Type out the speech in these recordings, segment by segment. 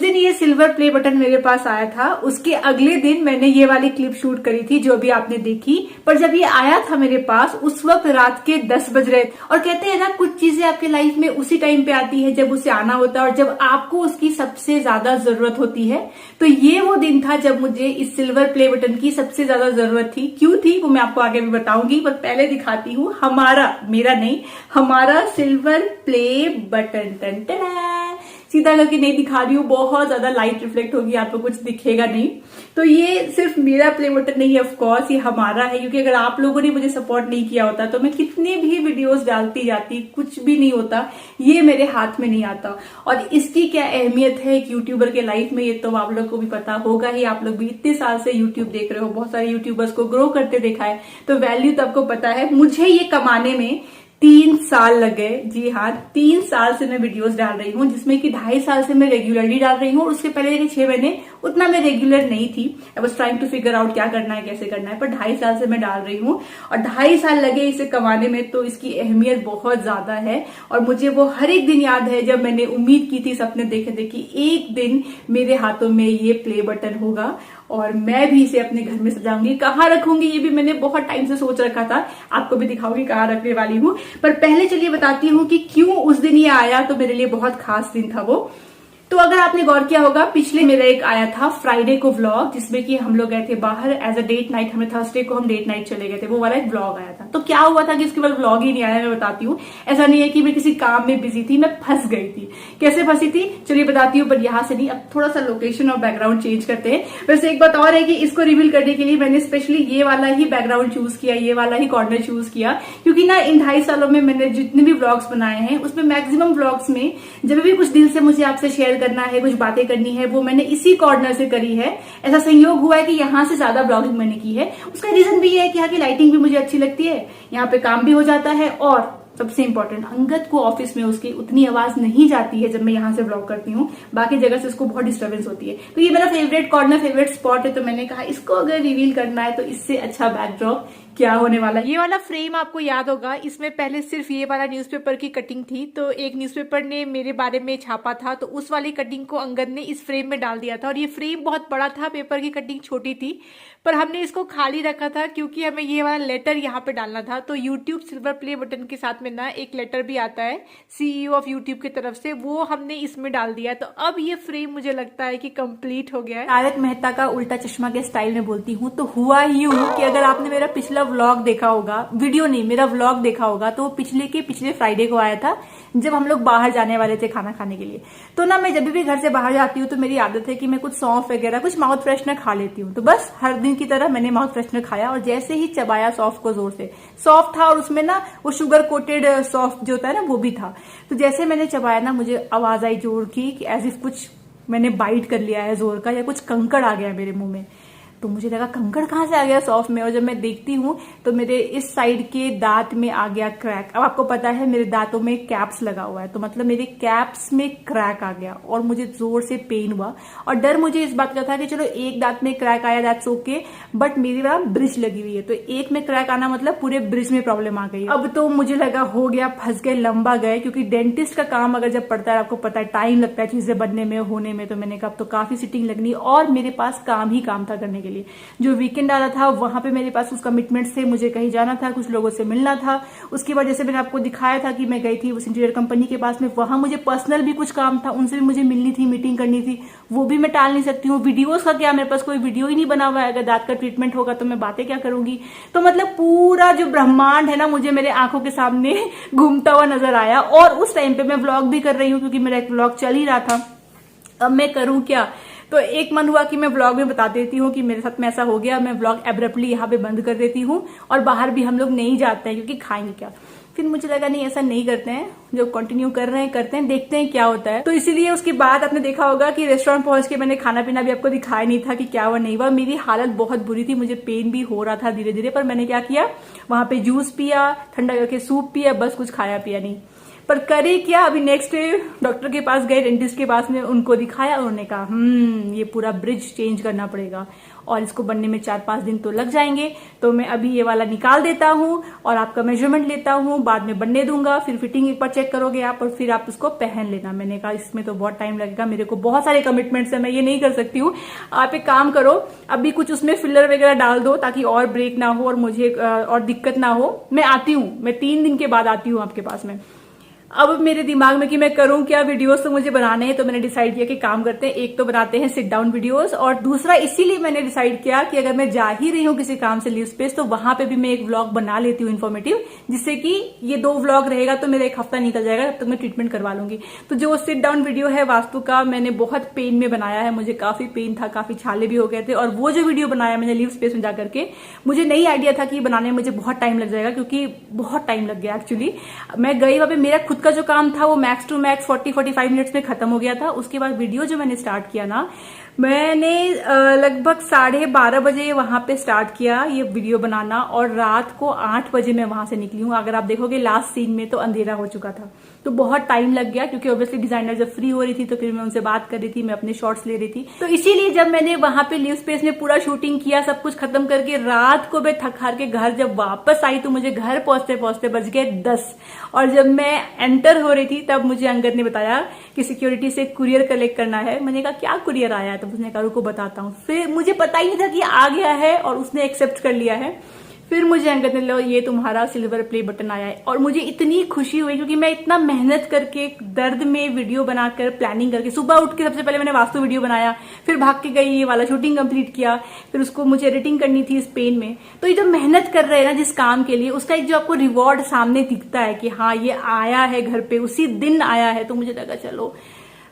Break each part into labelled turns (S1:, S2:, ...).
S1: दिन ये silver play button मेरे पास आया था, उसके अगले दिन मैंने ये वाली क्लिप शूट करी थी जो भी आपने देखी। पर जब ये आया था मेरे पास उस वक्त रात के 10 बज रहे थे। और कहते हैं ना, कुछ चीजें आपके लाइफ में उसी टाइम पे आती है जब उसे आना होता है और जब आपको उसकी सबसे ज्यादा जरूरत होती है। तो ये वो दिन था जब मुझे इस सिल्वर प्ले बटन की सबसे ज्यादा जरूरत थी। क्यों थी वो मैं आपको आगे भी बताऊंगी, पर पहले दिखाती हूँ हमारा सिल्वर प्ले बटन। टन टन सीधा करके नहीं दिखा रही हूँ, बहुत ज्यादा लाइट रिफ्लेक्ट होगी, आपको कुछ दिखेगा नहीं। तो ये सिर्फ मेरा प्ले बटन नहीं है, ऑफ कोर्स ये हमारा है, क्योंकि अगर आप लोगों ने मुझे सपोर्ट नहीं किया होता तो मैं कितनी भी वीडियोस डालती जाती, कुछ भी नहीं होता, ये मेरे हाथ में नहीं आता। और इसकी क्या अहमियत है एक यूट्यूबर के लाइफ में, ये तो आप लोग को भी पता होगा ही। आप लोग भी इतने साल से यूट्यूब देख रहे हो, बहुत सारे यूट्यूबर्स को ग्रो करते देखा है, तो वैल्यू तो आपको पता है। मुझे ये कमाने में 3 साल लग गए। जी हाँ, 3 साल से मैं वीडियोस डाल रही हूँ, जिसमें कि 2.5 साल से मैं रेगुलरली डाल रही हूँ। और उसके पहले के 6 महीने उतना मैं रेगुलर नहीं थी। I was trying to figure out क्या करना है, कैसे करना है। पर 2.5 साल से मैं डाल रही हूँ और 2.5 साल लगे इसे कमाने में, तो इसकी अहमियत बहुत ज्यादा है। और मुझे वो हर एक दिन याद है जब मैंने उम्मीद की थी, सपने देखे थे कि एक दिन मेरे हाथों में ये प्ले बटन होगा और मैं भी इसे अपने घर में सजाऊंगी। कहाँ रखूंगी ये भी मैंने बहुत टाइम से सोच रखा था, आपको भी दिखाऊंगी कहाँ रखने वाली हूँ। पर पहले चलिए बताती हूँ कि क्यों उस दिन ये आया, तो मेरे लिए बहुत खास दिन था वो। तो अगर आपने गौर किया होगा, पिछले मेरा एक आया था फ्राइडे को व्लॉग, जिसमें कि हम लोग गए थे बाहर एज अ डेट नाइट। हमें थर्सडे को हम डेट नाइट चले गए थे, वो वाला एक व्लॉग आया था। तो क्या हुआ था कि इसके बाद व्लॉग ही नहीं आया, मैं बताती हूँ। ऐसा नहीं है कि मैं किसी काम में बिजी थी, मैं फंस गई थी। कैसे फंसी थी चलिए बताती हूँ, पर यहाँ से नहीं। अब थोड़ा सा लोकेशन और बैकग्राउंड चेंज करते हैं। वैसे एक बात और है कि इसको रिवील करने के लिए मैंने स्पेशली ये वाला ही बैकग्राउंड चूज किया, ये वाला ही कॉर्नर चूज किया, क्योंकि ना इन 2.5 सालों में मैंने जितने भी व्लॉग्स बनाए हैं उसमें मैक्सिमम व्लॉग्स में जब भी कुछ दिल से मुझे आपसे शेयर करना है, कुछ बातें करनी है, वो मैंने इसी कॉर्नर से करी है। ऐसा संयोग हुआ है कि यहाँ से ज्यादा ब्लॉगिंग मैंने की है। उसका रीजन भी ये है कि यहाँ की लाइटिंग भी मुझे अच्छी लगती है, यहाँ पे काम भी हो जाता है, और सबसे इंपॉर्टेंट, अंगद को ऑफिस में उसकी उतनी आवाज नहीं जाती है जब मैं यहाँ से ब्लॉग करती हूँ। बाकी जगह से उसको बहुत डिस्टर्बेंस होती है। तो ये मेरा फेवरेट कॉर्नर, फेवरेट स्पॉट है। तो मैंने कहा इसको अगर रिवील करना है तो इससे अच्छा बैकड्रॉप क्या होने वाला। ये वाला फ्रेम आपको याद होगा, इसमें पहले सिर्फ ये वाला न्यूज़पेपर की कटिंग थी। तो एक न्यूज़पेपर ने मेरे बारे में छापा था, तो उस वाली कटिंग को अंगद ने इस फ्रेम में डाल दिया था। और ये फ्रेम बहुत बड़ा था, पेपर की कटिंग छोटी थी, पर हमने इसको खाली रखा था क्योंकि हमें ये वाला लेटर यहाँ पे डालना था। तो यूट्यूब सिल्वर प्ले बटन के साथ में ना एक लेटर भी आता है CEO ऑफ यूट्यूब की तरफ से, वो हमने इसमें डाल दिया। तो अब ये फ्रेम मुझे लगता है कि कंप्लीट हो गया है। तारक मेहता का उल्टा चश्मा के स्टाइल में बोलती हूँ, तो हुआ यूं कि अगर आपने मेरा पिछला व्लॉग देखा होगा, वीडियो नहीं मेरा व्लॉग देखा होगा, तो पिछले फ्राइडे को आया था जब हम लोग बाहर जाने वाले थे खाना खाने के लिए। तो ना मैं जब भी घर से बाहर जाती हूँ तो मेरी आदत है कि मैं कुछ सौंफ वगैरह, कुछ माउथ फ्रेशनर खा लेती हूँ। तो बस हर दिन की तरह मैंने माउथ फ्रेशनर खाया और जैसे ही चबाया सौंफ को जोर से, सौंफ था और उसमें ना वो शुगर कोटेड सौंफ जो होता है ना वो भी था। तो जैसे मैंने चबाया ना, मुझे आवाज आई जोर की कि एज इफ कुछ मैंने बाइट कर लिया है जोर का, या कुछ कंकड़ आ गया मेरे मुंह में। तो मुझे लगा कंकड़ कहाँ से आ गया सॉफ्ट में, और जब मैं देखती हूँ तो मेरे इस साइड के दांत में आ गया क्रैक। अब आपको पता है मेरे दांतों में कैप्स लगा हुआ है, तो मतलब मेरे कैप्स में क्रैक आ गया और मुझे जोर से पेन हुआ। और डर मुझे इस बात का था कि चलो एक दांत में क्रैक आया, दैट्स ओके, बट मेरी वहां ब्रिज लगी हुई है, तो एक में क्रैक आना मतलब पूरे ब्रिज में प्रॉब्लम आ गई। अब तो मुझे लगा हो गया, फंस गए, लंबा गए, क्योंकि डेंटिस्ट का काम अगर जब पड़ता है आपको पता है टाइम लगता है चीजें बनने में, होने में। तो मैंने कहा तो काफी सिटिंग लगनी, और मेरे पास काम ही काम था करने के लिए। जो वीकेंड आ रहा था वहां पे मेरे पास कुछ कमिटमेंट्स थे, मुझे कहीं जाना था, कुछ लोगों से मिलना था। उसके बाद जैसे मैंने आपको दिखाया था कि मैं गई थी उस इंटीरियर कंपनी के पास में, वहां मुझे पर्सनल भी कुछ काम था, उनसे भी मुझे मिलनी थी, मीटिंग करनी थी, वो भी मैं टाल नहीं सकती हूँ। वीडियोस का क्या, मेरे पास कोई वीडियो ही नहीं बना हुआ है, अगर दांत का ट्रीटमेंट होगा तो मैं बातें क्या करूंगी। तो मतलब पूरा जो ब्रह्मांड है ना मुझे मेरे आंखों के सामने घूमता हुआ नजर आया। और उस टाइम पे मैं व्लॉग भी कर रही हूँ क्योंकि मेरा एक व्लॉग चल ही रहा था। अब मैं करूं क्या, तो एक मन हुआ कि मैं व्लॉग में बता देती हूँ कि मेरे साथ में ऐसा हो गया। मैं व्लॉग एब्रप्टली यहाँ पे बंद कर देती हूँ और बाहर भी हम लोग नहीं जाते हैं क्योंकि खाएंगे क्या। फिर मुझे लगा नहीं ऐसा नहीं करते हैं, जो कंटिन्यू कर रहे हैं करते हैं, देखते हैं क्या होता है। तो इसीलिए उसके बाद आपने देखा होगा कि रेस्टोरेंट पहुंच के मैंने खाना पीना भी आपको दिखाया नहीं था कि क्या हुआ नहीं हुआ। मेरी हालत बहुत बुरी थी, मुझे पेन भी हो रहा था धीरे धीरे, पर मैंने क्या किया, वहां पे जूस पिया, ठंडा करके सूप पिया, बस कुछ खाया पिया नहीं। पर करे क्या, अभी नेक्स्ट डे डॉक्टर के पास गए, डेंटिस्ट के पास में, उनको दिखाया, उन्होंने कहा ये पूरा ब्रिज चेंज करना पड़ेगा और इसको बनने में 4-5 दिन तो लग जाएंगे। तो मैं अभी ये वाला निकाल देता हूँ और आपका मेजरमेंट लेता हूँ, बाद में बनने दूंगा, फिर फिटिंग एक बार चेक करोगे आप और फिर आप उसको पहन लेना। मैंने कहा इसमें तो बहुत टाइम लगेगा, मेरे को बहुत सारे कमिटमेंट्स है, मैं ये नहीं कर सकती हूँ। आप एक काम करो, अभी कुछ उसमें फिलर वगैरह डाल दो ताकि और ब्रेक ना हो और मुझे और दिक्कत ना हो। मैं आती हूँ, मैं 3 दिन के बाद आती हूँ आपके पास में। अब मेरे दिमाग में कि मैं करूं क्या, वीडियोस तो मुझे बनाने हैं, तो मैंने डिसाइड किया कि काम करते हैं, एक तो बनाते हैं सिट डाउन वीडियोस और दूसरा इसीलिए मैंने डिसाइड किया कि अगर मैं जा ही रही हूं किसी काम से लीव स्पेस तो वहां पे भी मैं एक व्लॉग बना लेती हूँ इन्फॉर्मेटिव, जिससे कि ये 2 व्लॉग रहेगा तो मेरा 1 हफ्ता निकल जाएगा, तब तक मैं ट्रीटमेंट करवा लूंगी। तो जो सिट डाउन वीडियो है वास्तु का, मैंने बहुत पेन में बनाया है, मुझे काफी पेन था, काफी छाले भी हो गए थे। और वो जो वीडियो बनाया मैंने लीव स्पेस में जाकर के, मुझे नहीं आइडिया था कि बनाने में मुझे बहुत टाइम लग जाएगा, क्योंकि बहुत टाइम लग गया एक्चुअली। मैं गई वहां पे, मेरा खुद का जो काम था वो मैक्स टू मैक्स 40-45 मिनट्स में खत्म हो गया था। उसके बाद वीडियो जो मैंने स्टार्ट किया ना, मैंने लगभग 12:30 बजे वहां पे स्टार्ट किया ये वीडियो बनाना और रात को 8 बजे मैं वहां से निकली हूँ। अगर आप देखोगे लास्ट सीन में तो अंधेरा हो चुका था, तो बहुत टाइम लग गया, क्योंकि ऑब्वियसली डिजाइनर जब फ्री हो रही थी तो फिर मैं उनसे बात कर रही थी, मैं अपने शॉट्स ले रही थी। तो इसीलिए जब मैंने वहां पे लीव स्पेस में पूरा शूटिंग किया, सब कुछ खत्म करके रात को मैं थक हार के घर जब वापस आई तो मुझे घर पहुंचते पहुंचते बज गए 10। और जब मैं एंटर हो रही थी तब मुझे अंगद ने बताया कि सिक्योरिटी से कुरियर कलेक्ट करना है। मैंने कहा क्या कुरियर आया है, तो उसने कहा रुको बताता हूँ। फिर मुझे पता ही नहीं था कि आ गया है और उसने एक्सेप्ट कर लिया है। फिर मुझे अंगद ने लो ये तुम्हारा सिल्वर प्ले बटन आया है, और मुझे इतनी खुशी हुई क्योंकि मैं इतना मेहनत करके दर्द में वीडियो बनाकर प्लानिंग करके सुबह उठ के सबसे पहले मैंने वास्तु वीडियो बनाया, फिर भाग के गई ये वाला शूटिंग कंप्लीट किया, फिर उसको मुझे एडिटिंग करनी थी स्पेन में। तो ये जो मेहनत कर रहे हैं ना जिस काम के लिए, उसका एक जो आपको रिवॉर्ड सामने दिखता है कि हाँ ये आया है घर पे, उसी दिन आया है, तो मुझे लगा चलो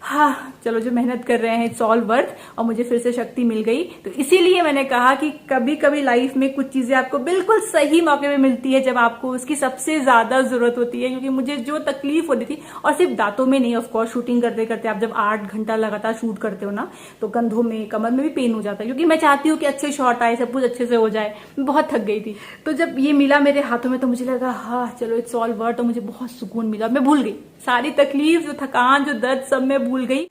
S1: हाँ चलो जो मेहनत कर रहे हैं इट्स ऑल वर्थ, और मुझे फिर से शक्ति मिल गई। तो इसीलिए मैंने कहा कि कभी कभी लाइफ में कुछ चीजें आपको बिल्कुल सही मौके पे मिलती है जब आपको उसकी सबसे ज्यादा जरूरत होती है। क्योंकि मुझे जो तकलीफ हो रही थी, और सिर्फ दांतों में नहीं, ऑफ कोर्स शूटिंग करते करते आप जब 8 घंटा लगातार शूट करते हो ना, तो कंधों में कमर में भी पेन हो जाता है, क्योंकि मैं चाहती हूँ कि अच्छे शॉट आए, सब कुछ अच्छे से हो जाए। मैं बहुत थक गई थी, तो जब ये मिला मेरे हाथों में तो मुझे लगा हाँ चलो इट्स ऑल वर्थ, तो मुझे बहुत सुकून मिला। मैं भूल गई सारी तकलीफ, जो थकान, जो दर्द, सब मैं भूल गई।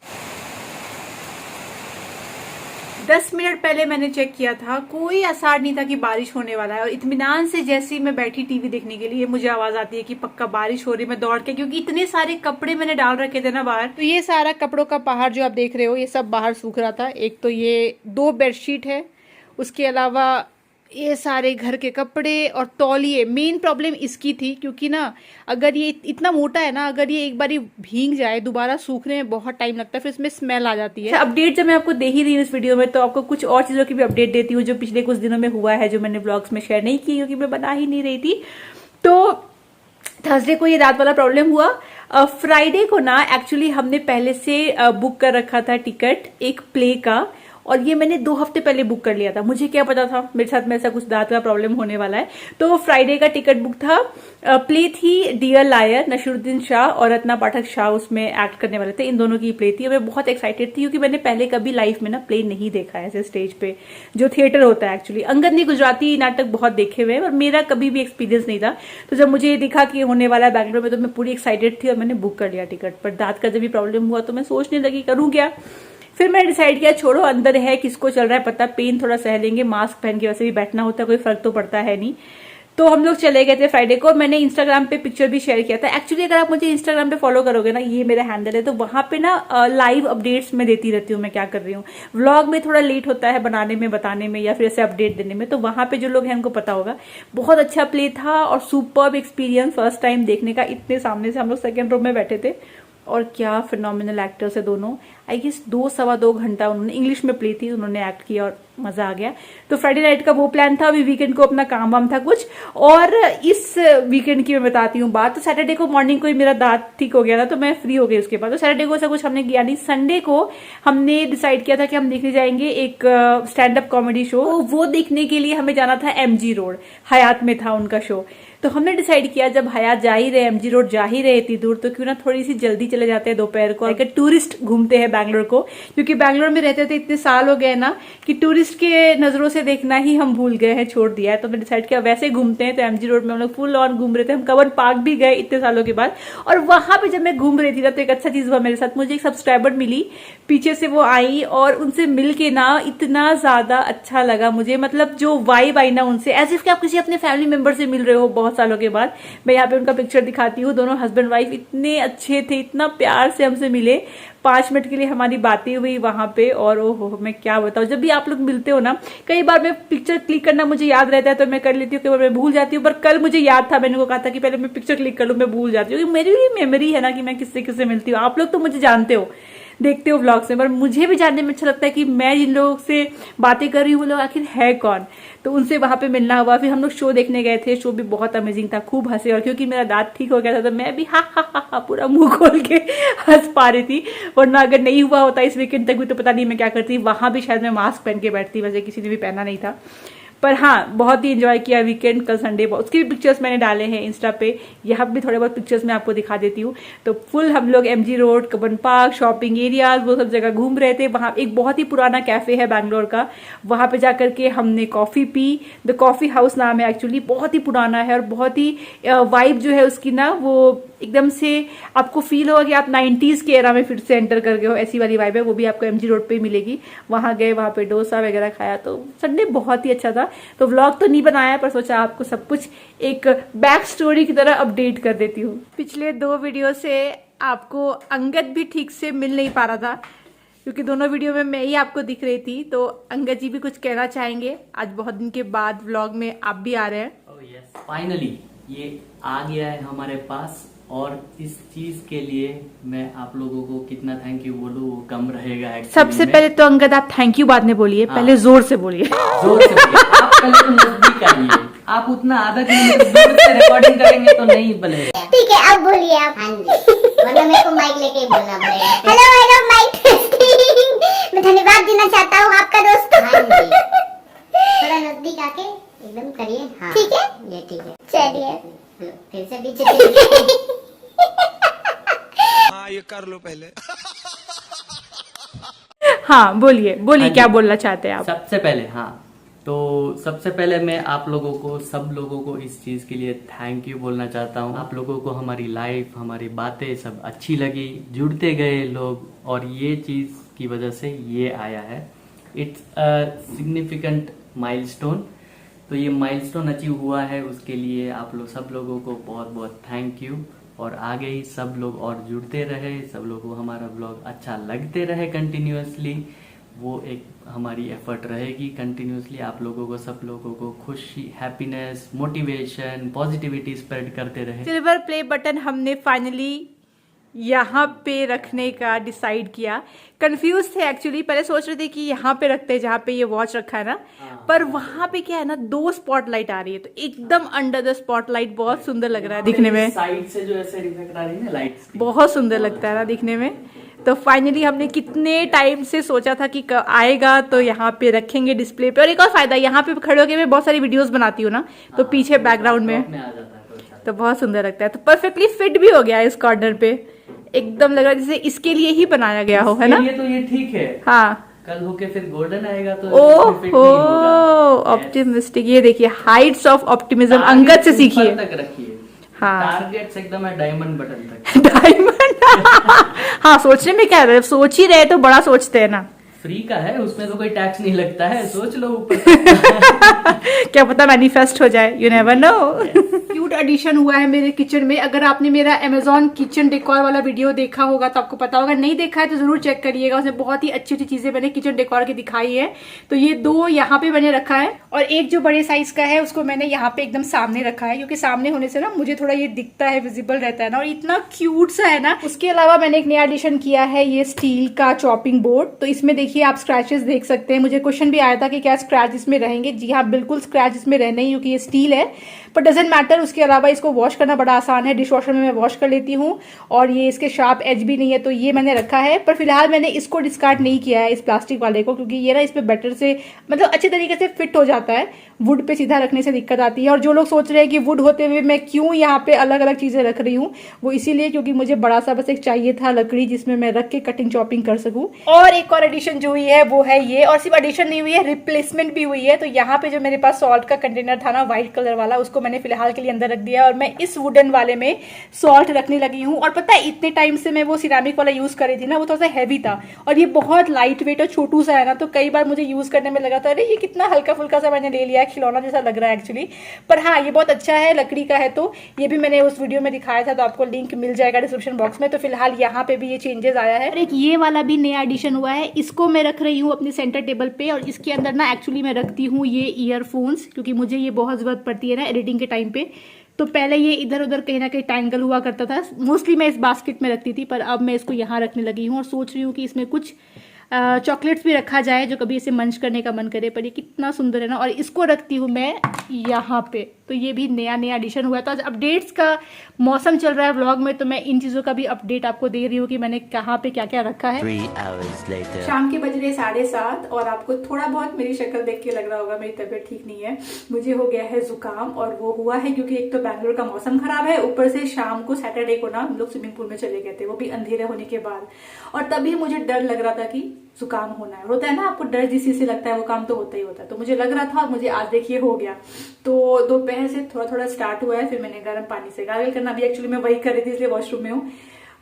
S1: 10 मिनट पहले मैंने चेक किया था, कोई आसार नहीं था कि बारिश होने वाला है, और इत्मीनान से जैसे ही मैं बैठी टीवी देखने के लिए मुझे आवाज आती है कि पक्का बारिश हो रही है। मैं दौड़ के, क्योंकि इतने सारे कपड़े मैंने डाल रखे थे ना बाहर, तो ये सारा कपड़ों का पहाड़ जो आप देख रहे हो ये सब बाहर सूख रहा था। एक तो ये 2 बेडशीट है, उसके अलावा ये सारे घर के कपड़े और तौलिए। मेन प्रॉब्लम इसकी थी क्योंकि ना अगर ये इतना मोटा है ना, अगर ये एक बार भीग जाए दोबारा सूखने में बहुत टाइम लगता है, फिर इसमें स्मेल आ जाती है। अपडेट जब मैं आपको दे ही रही हूँ इस वीडियो में, तो आपको कुछ और चीजों की भी अपडेट देती हूँ जो पिछले कुछ दिनों में हुआ है, जो मैंने ब्लॉग्स में शेयर नहीं की क्योंकि मैं बना ही नहीं रही थी। तो थर्सडे को ये रात वाला प्रॉब्लम हुआ। फ्राइडे को ना एक्चुअली हमने पहले से बुक कर रखा था टिकट एक प्ले का, और ये मैंने 2 हफ्ते पहले बुक कर लिया था। मुझे क्या पता था मेरे साथ में ऐसा कुछ दांत का प्रॉब्लम होने वाला है। तो फ्राइडे का टिकट बुक था। प्ले थी डियर लायर, नसीरुद्दीन शाह और रत्ना पाठक शाह उसमें एक्ट करने वाले थे। इन दोनों की प्ले थी। मैं बहुत एक्साइटेड थी क्योंकि मैंने पहले कभी लाइफ में ना प्ले नहीं देखा है ऐसे स्टेज पे, जो थिएटर होता है एक्चुअली। अंगद ने गुजराती नाटक बहुत देखे हुए हैं और मेरा कभी भी एक्सपीरियंस नहीं था। तो जब मुझे दिखा कि होने वाला है बैंगलोर में, तो मैं पूरी एक्साइटेड थी और मैंने बुक कर लिया टिकट। पर दांत का जब भी प्रॉब्लम हुआ तो मैं सोचने लगी करूँ क्या। फिर मैंने डिसाइड किया छोड़ो, अंदर है, किसको चल रहा है पता, पेन थोड़ा सह लेंगे, मास्क पहन के वैसे भी बैठना होता है, कोई फर्क तो पड़ता है नहीं। तो हम लोग चले गए थे फ्राइडे को। मैंने इंस्टाग्राम पे पिक्चर भी शेयर किया था। एक्चुअली अगर आप मुझे इंस्टाग्राम पे फॉलो करोगे ना, ये मेरा हैंडल है, तो वहां पे ना लाइव अपडेट्स मैं देती रहती हूँ मैं क्या कर रही हूँ। व्लॉग में थोड़ा लेट होता है बनाने में, बताने में, या फिर ऐसे अपडेट देने में, तो वहां पे जो लोग हैं उनको पता होगा। बहुत अच्छा प्ले था और सुपर्ब एक्सपीरियंस, फर्स्ट टाइम देखने का। इतने सामने से हम लोग सेकेंड रो में बैठे थे, और क्या फिनोमिनल एक्टर्स है दोनों। आई गेस 2-2.25 घंटा उन्होंने, इंग्लिश में प्ले थी, उन्होंने एक्ट किया और मजा आ गया। तो फ्राइडे नाइट का वो प्लान था। अभी वीकेंड को अपना काम वाम था कुछ, और इस वीकेंड की मैं बताती हूँ बात। तो सैटरडे को मॉर्निंग को ही मेरा दांत ठीक हो गया था, तो मैं फ्री हो गई उसके बाद। तो सैटरडे को ऐसा कुछ हमने किया नहीं। संडे को हमने डिसाइड किया था कि हम देखने जाएंगे एक स्टैंड अप कॉमेडी शो। वो देखने के लिए हमें जाना था MG रोड, हयात में था उनका शो। तो हमने डिसाइड किया जब हयात जा ही रहे, एमजी रोड जा ही रहे इतनी दूर, तो क्यों ना थोड़ी सी जल्दी चले जाते हैं दोपहर को, अगर टूरिस्ट घूमते हैं बैंगलोर को, क्योंकि बैंगलोर में रहते थे इतने साल हो गए ना कि टूरिस्ट के नजरों से देखना ही हम भूल गए हैं, छोड़ दिया है। तो हमने डिसाइड किया वैसे घूमते हैं। तो एमजी रोड में हम लोग फुल ऑन घूम रहे थे, हम कवर पार्क भी गए इतने सालों के बाद। और वहां पे जब मैं घूम रही थी ना तो एक अच्छा चीज हुआ मेरे साथ, मुझे एक सब्सक्राइबर मिली, पीछे से वो आई और उनसे मिल के ना इतना ज्यादा अच्छा लगा मुझे, मतलब जो वाइब आई ना उनसे, एज इफ कि आप किसी अपने फैमिली मेंबर से मिल रहे हो बहुत सालों के बाद। मैं यहाँ पे उनका पिक्चर दिखाती हूँ, दोनों हस्बैंड वाइफ इतने अच्छे थे, इतना प्यार से हमसे मिले, 5 मिनट के लिए हमारी बातें हुई वहां पे। और ओहो मैं क्या बताऊं, जब भी आप लोग मिलते हो ना, कई बार मैं पिक्चर क्लिक करना मुझे याद रहता है तो मैं कर लेती हूँ, कई बार मैं भूल जाती हूँ। पर कल मुझे याद था, मैंने को कहा था कि पहले मैं पिक्चर क्लिक कर लूँ, मैं भूल जाती हूँ। मेरी भी मेमोरी है ना कि मैं किससे किससे मिलती हूँ। आप लोग तो मुझे जानते हो, देखते हो व्लॉग से, पर मुझे भी जानने में अच्छा लगता है कि मैं जिन लोगों से बातें कर रही हूँ वो लोग आखिर है कौन। तो उनसे वहां पे मिलना हुआ। फिर हम लोग शो देखने गए थे, शो भी बहुत अमेजिंग था, खूब हंसे। और क्योंकि मेरा दांत ठीक हो गया था तो मैं भी हा पूरा मुंह खोल के हंस पा रही थी, वरना अगर नहीं हुआ होता इस वीकेंड तक भी तो पता नहीं मैं क्या करती। वहां भी शायद मैं मास्क पहन के बैठती, वैसे किसी ने भी पहना नहीं था। पर हाँ, बहुत ही एंजॉय किया वीकेंड। कल संडे, उसके भी पिक्चर्स मैंने डाले हैं इंस्टा पे, यहाँ भी थोड़े बहुत पिक्चर्स मैं आपको दिखा देती हूँ। तो फुल हम लोग MG road, Cubbon park, shopping areas, वो सब जगह घूम रहे थे। वहाँ एक बहुत ही पुराना कैफे है बैंगलोर का, वहाँ पे जाकर के हमने coffee P. The coffee house नाम है एक्चुअली, बहुत ही पुराना है और बहुत ही वाइब जो है उसकी ना, वो एकदम से आपको फील होगा कि आप 90s के एरा में फिर से एंटर कर गए हो, ऐसी वाली वाइब है। वो भी आपको एमजी रोड पे मिलेगी। वहां गए, वहां पे डोसा वगैरह खाया, तो संडे बहुत ही अच्छा था। तो व्लॉग तो नहीं बनाया, पर सोचा आपको सब कुछ एक बैक स्टोरी की तरह अपडेट कर देती हूँ। पिछले 2 वीडियो से आपको अंगद भी ठीक से मिल नहीं पा रहा था, क्योंकि दोनों वीडियो में मैं ही आपको दिख रही थी। तो अंगद जी भी कुछ कहना चाहेंगे, आज बहुत दिन के बाद व्लॉग में आप भी आ रहे हैं।
S2: Oh yes, फाइनली ये आ गया है हमारे पास, और इस चीज के लिए मैं आप लोगों को कितना थैंक यू बोलूं वो कम रहेगा।
S1: सबसे पहले तो अंगद आप थैंक यू बाद में बोलिए, पहले जोर से बोलिए।
S2: जोर से बोलिए। आप पहले तो नजदीक आइए, आप उतना आधा किलोमीटर दूर से रिकॉर्डिंग करेंगे तो नहीं बनेगा।
S3: ठीक है, अब बोलिए आप। हाँ जी, वरना मेरे को माइक लेके ही बोलना पड़ेगा। Hello mic testing. मैं धन्यवाद देना चाहता हूँ आपका दोस्त। हाँ जी, थोड़ा नजदीक आके एकदम करिए। हाँ ठीक है, ये ठीक है। चलिए फिर से पीछे।
S4: हाँ ये कर लो पहले।
S1: हाँ बोलिए
S2: हाँ
S1: क्या बोलना चाहते हैं आप?
S2: सबसे पहले तो सबसे पहले मैं आप लोगों को, सब लोगों को इस चीज के लिए थैंक यू बोलना चाहता हूँ। आप लोगों को हमारी लाइफ, हमारी बातें सब अच्छी लगी, जुड़ते गए लोग, और ये चीज की वजह से ये आया है। It's a significant milestone. तो ये माइलस्टोन अचीव हुआ है, उसके लिए आप लोग सब लोगों को बहुत बहुत थैंक यू। और आगे ही सब लोग और जुड़ते रहे, सब लोगों को हमारा ब्लॉग अच्छा लगते रहे कंटिन्यूअसली, वो एक हमारी एफर्ट रहेगी कंटिन्यूअसली। आप लोगों को, सब लोगों को खुशी, हैप्पीनेस, मोटिवेशन, पॉजिटिविटी स्प्रेड करते रहे।
S1: सिल्वर प्ले बटन हमने फाइनली यहाँ पे रखने का डिसाइड किया। कंफ्यूज थे एक्चुअली, पहले सोच रहे थे कि यहाँ पे रखते हैं जहाँ पे ये वॉच रखा है ना, पर वहां पे क्या है ना, 2 स्पॉटलाइट आ रही है, तो एकदम अंडर द स्पॉटलाइट बहुत सुंदर लग रहा है दिखने में।
S2: साइड से जो ऐसे रिफ्लेक्ट आ रही है ना लाइट्स,
S1: बहुत सुंदर लगता है ना दिखने में। तो फाइनली हमने कितने टाइम से सोचा था कि आएगा तो यहाँ पे रखेंगे डिस्प्ले पे। और एक और फायदा, यहाँ पे खड़े होकर मैं बहुत सारी वीडियोस बनाती हूँ ना, तो पीछे बैकग्राउंड में
S2: आ जाता है
S1: तो बहुत सुंदर लगता है। तो परफेक्टली फिट भी हो गया है इस कॉर्नर पे, एकदम लग रहा है जैसे इसके लिए ही बनाया गया हो, है ना?
S2: ये तो ये ठीक है।
S1: हाँ,
S2: कल होके फिर गोल्डन आएगा तो
S1: ओहो ऑप्टिमिस्टिक। ये देखिए, हाइट्स ऑफ ऑप्टिमिज्म अंगद से सीखिए।
S2: तक रखिए।
S1: हाँ,
S2: टारगेट्स एकदम है डायमंड बटन तक।
S1: डायमंड। हाँ, सोचने में क्या है, सोच ही रहे तो बड़ा सोचते हैं ना।
S2: फ्री का है, उसमें तो कोई टैक्स नहीं लगता है, सोच लो ऊपर।
S1: क्या पता मैनिफेस्ट हो जाए, you never know. Cute addition हुआ है मेरे किचन में। अगर आपने मेरा अमेजॉन किचन डेकोर वाला वीडियो देखा होगा तो आपको पता होगा, नहीं देखा है तो जरूर चेक करिएगा, उसमें बहुत ही अच्छी अच्छी चीजें मैंने किचन डेकोर की दिखाई है। तो ये 2 यहाँ पे मैंने रखा है, और एक जो बड़े साइज का है उसको मैंने यहाँ पे एकदम सामने रखा है, क्योंकि सामने होने से ना मुझे थोड़ा ये दिखता है, विजिबल रहता है ना, और इतना क्यूट सा है ना। उसके अलावा मैंने एक नया एडिशन किया है, ये स्टील का चॉपिंग बोर्ड। तो इसमें देखिए देखिए आप स्क्रैचेस देख सकते हैं। मुझे क्वेश्चन भी आया था कि क्या स्क्रैच इसमें रहेंगे। जी हाँ, बिल्कुल स्क्रैच इसमें रहने ही, क्योंकि ये स्टील है, पर डजेंट मैटर। उसके अलावा इसको वॉश करना बड़ा आसान है, डिश वॉशर में मैं वॉश कर लेती हूँ, और ये इसके शार्प एज भी नहीं है, तो ये मैंने रखा है। पर फिलहाल मैंने इसको डिस्कार्ड नहीं किया है, इस प्लास्टिक वाले को, क्योंकि ये ना इस पे बेटर से मतलब अच्छे तरीके से फिट हो जाता है। वुड पे सीधा रखने से दिक्कत आती है। और जो लोग सोच रहे हैं कि वुड होते हुए मैं क्यों यहाँ पे अलग अलग चीजें रख रही हूँ, वो इसीलिए क्योंकि मुझे बड़ा सा बस एक चाहिए था लकड़ी जिसमें मैं रख के कटिंग चॉपिंग कर सकूं। और एक और एडिशन जो हुई है वो है ये, और सिर्फ एडिशन नहीं हुई है, रिप्लेसमेंट भी हुई है। तो यहाँ पे जो मेरे पास सॉल्ट का कंटेनर था ना व्हाइट कलर वाला, उसको मैंने फिलहाल के लिए अंदर रख दिया, और मैं इस वुडन वाले में सॉल्ट रखने लगी हूँ। और पता है इतने टाइम से मैं वो सिरामिक वाला यूज कर रही थी ना, वो थोड़ा सा हैवी था, और ये बहुत लाइट वेट और छोटू सा है ना, तो कई बार मुझे यूज करने में लगा था अरे ये कितना हल्का फुल्का सा मैंने ले लिया है, खिलौना जैसा लग रहा है एक्चुअली। पर हाँ, ये बहुत अच्छा है, लकड़ी का है। तो ये भी मैंने उस वीडियो में दिखाया था, तो आपको लिंक मिल जाएगा डिस्क्रिप्शन बॉक्स में। तो फिलहाल यहाँ पे भी ये चेंजेस आया है। और एक ये वाला भी नया एडिशन हुआ है, इसको मैं रख रही हूँ अपने सेंटर टेबल पे, और इसके अंदर ना एक्चुअली मैं रखती हूँ ये ईयरफोन्स, क्योंकि मुझे ये बहुत जरूरत पड़ती है ना एडिटिंग के टाइम पे। तो पहले ये इधर उधर कहीं ना कहीं टैंगल हुआ करता था, मोस्टली मैं इस बास्केट में रखती थी, पर अब मैं इसको यहाँ रखने लगी हूँ, और सोच रही हूँ कि इसमें कुछ चॉकलेट्स भी रखा जाए जो कभी इसे मंच करने का मन करे। पर ये कितना सुंदर है ना, और इसको रखती हूँ मैं यहाँ पे। तो ये भी नया नया एडिशन हुआ है। तो आज अपडेट्स का मौसम चल रहा है व्लॉग में, तो मैं इन चीज़ों का भी अपडेट आपको दे रही हूँ कि मैंने कहाँ पे क्या क्या रखा है।
S4: 3 hours later.
S1: शाम के बज रहे 7:30, और आपको थोड़ा बहुत मेरी शक्ल देख के लग रहा होगा मेरी तबीयत ठीक नहीं है। मुझे हो गया है जुकाम, और वो हुआ है क्योंकि एक तो बैंगलोर का मौसम खराब है, ऊपर से शाम को सैटरडे को ना हम लोग स्विमिंग पूल में चले गए थे, वो भी अंधेरे होने के बाद। और तभी मुझे डर लग रहा था कि जुकाम होना है। होता है ना आपको डर, जिस चीज से लगता है वो काम तो होता ही होता है। तो मुझे लग रहा था, और मुझे आज देखिए हो गया। तो दोपहर से थोड़ा थोड़ा स्टार्ट हुआ है, फिर मैंने गर्म पानी से गार्गल करना भी एक्चुअली मैं वही कर रही थी, इसलिए वॉशरूम में हूँ।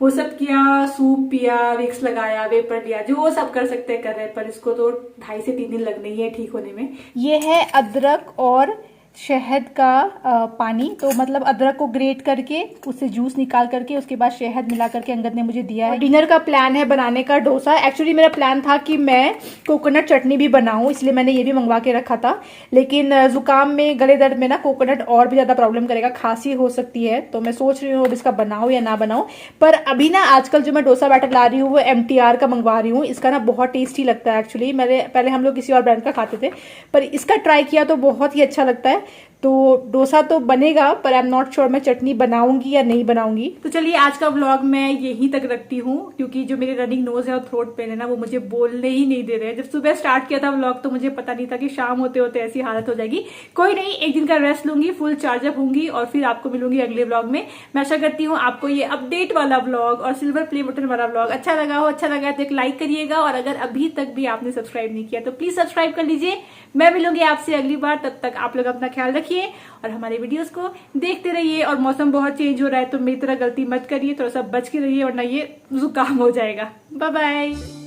S1: वो सब किया, सूप पिया, विक्स लगाया, वेपर लिया, जो वो सब कर सकते हैं कर रहे हैं, पर इसको तो 2.5 से 3 दिन लगने ही है ठीक होने में। ये है अदरक और शहद का पानी। तो मतलब अदरक को ग्रेट करके उससे जूस निकाल करके उसके बाद शहद मिला करके अंगद ने मुझे दिया है। डिनर का प्लान है बनाने का डोसा। एक्चुअली मेरा प्लान था कि मैं कोकोनट चटनी भी बनाऊं, इसलिए मैंने ये भी मंगवा के रखा था, लेकिन जुकाम में गले दर्द में ना कोकोनट और भी ज्यादा प्रॉब्लम करेगा, खांसी हो सकती है। तो मैं सोच रही हूँ अब इसका बनाऊं या ना बनाऊं। पर अभी ना आजकल जो मैं डोसा बैटर ला रही हूँ वो MTR का मंगवा रही हूँ। इसका ना बहुत टेस्टी लगता है एक्चुअली। मेरे पहले हम लोग किसी और ब्रांड का खाते थे, पर इसका ट्राई किया तो बहुत ही अच्छा लगता है। तो डोसा तो बनेगा, पर आई एम नॉट श्योर मैं चटनी बनाऊंगी या नहीं बनाऊंगी। तो चलिए आज का व्लॉग मैं यहीं तक रखती हूँ, क्योंकि जो मेरे रनिंग नोज है और थ्रोट पेन है ना, वो मुझे बोलने ही नहीं दे रहे हैं। जब सुबह स्टार्ट किया था व्लॉग तो मुझे पता नहीं था कि शाम होते होते ऐसी हालत हो जाएगी। कोई नहीं, एक दिन का रेस्ट लूंगी, फुल चार्जअप होंगी, और फिर आपको मिलूंगी अगले व्लॉग में। मैं आशा करती हूँ आपको ये अपडेट वाला व्लॉग और सिल्वर प्ले बटन वाला व्लॉग अच्छा लगा हो। अच्छा लगा तो एक लाइक करिएगा, और अगर अभी तक भी आपने सब्सक्राइब नहीं किया तो प्लीज सब्सक्राइब कर लीजिए। मैं मिलूंगी आपसे अगली बार, तब तक आप लोग अपना ख्याल रखिए और हमारे वीडियोस को देखते रहिए। और मौसम बहुत चेंज हो रहा है, तो मेरी तरह गलती मत करिए, थोड़ा सा बच के रहिए, वरना ये जुकाम हो जाएगा। Bye bye.